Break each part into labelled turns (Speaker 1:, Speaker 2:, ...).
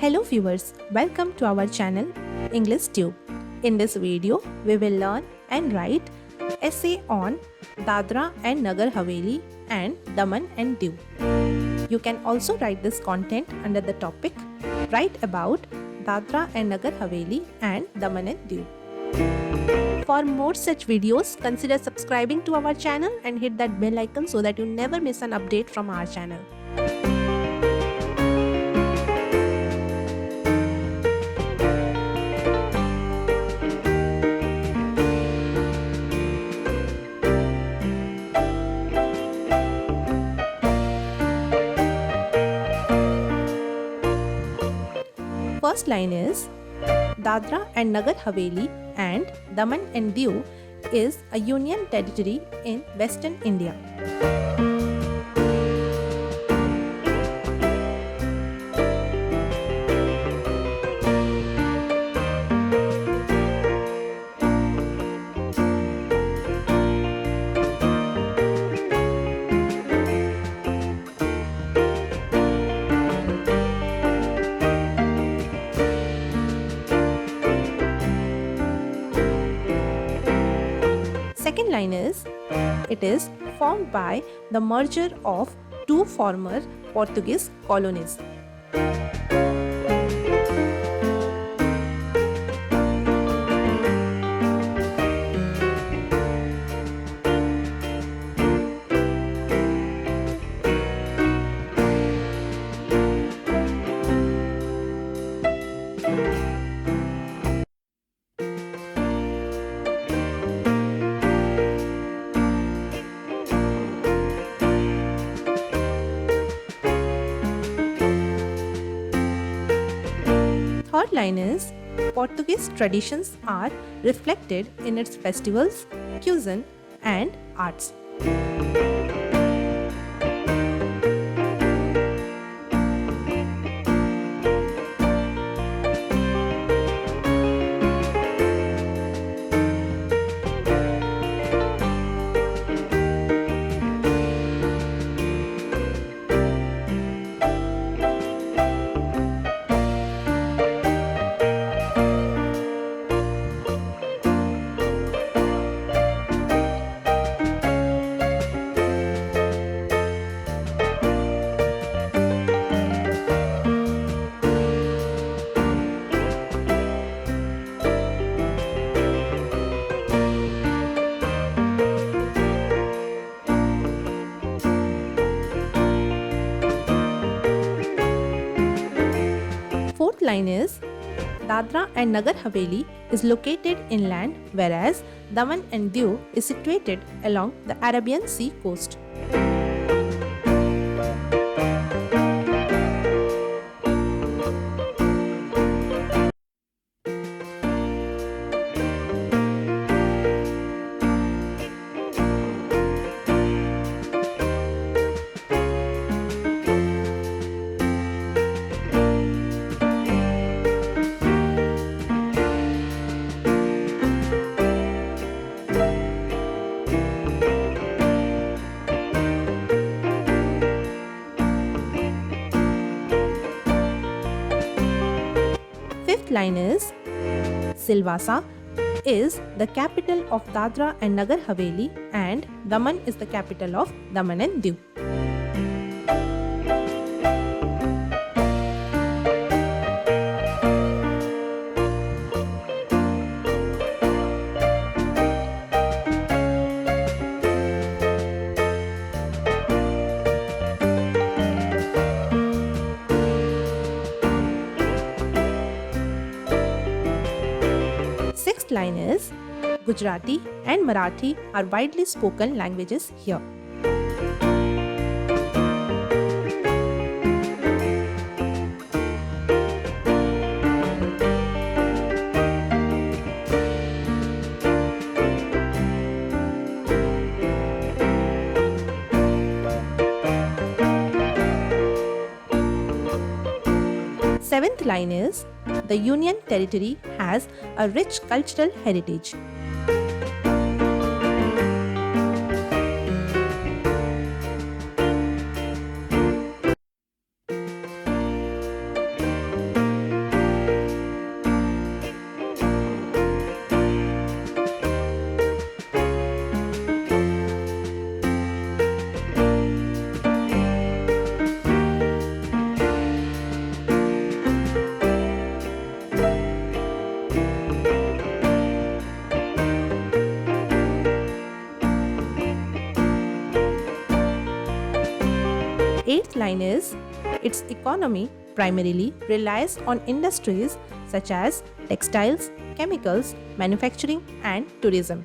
Speaker 1: Hello viewers, welcome to our channel English Tube. In this video, we will learn and write essay on Dadra and Nagar Haveli and Daman and Diu. You can also write this content under the topic Write about Dadra and Nagar Haveli and Daman and Diu. For more such videos, consider subscribing to our channel and hit that bell icon so that you never miss an update from our channel. First line is Dadra and Nagar Haveli and Daman and Diu is a union territory in Western India. Second line is, it is formed by the merger of two former Portuguese colonies. Third line is, Portuguese traditions are reflected in its festivals, cuisine and arts. Fourth line is, Dadra and Nagar Haveli is located inland, whereas Daman and Diu is situated along the Arabian Sea coast. Fifth line is, Silvassa is the capital of Dadra and Nagar Haveli and Daman is the capital of Daman and Diu. Sixth line is, Gujarati and Marathi are widely spoken languages here. Seventh line is, the Union Territory has a rich cultural heritage. line is its economy primarily relies on industries such as textiles, chemicals, manufacturing, and tourism.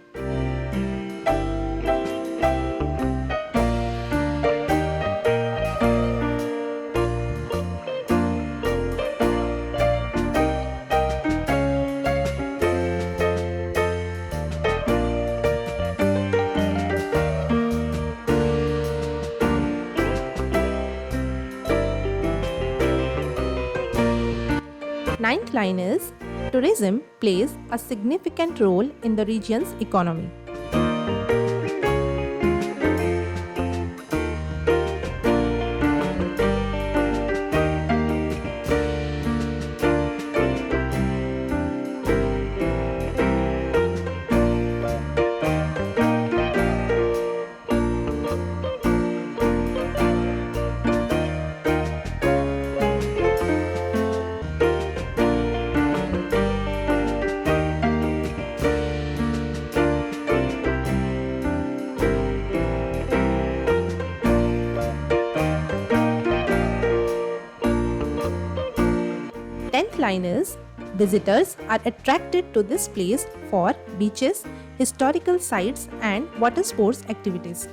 Speaker 1: Ninth line is tourism plays a significant role in the region's economy. Tenth line is visitors are attracted to this place for beaches, historical sites, and water sports activities.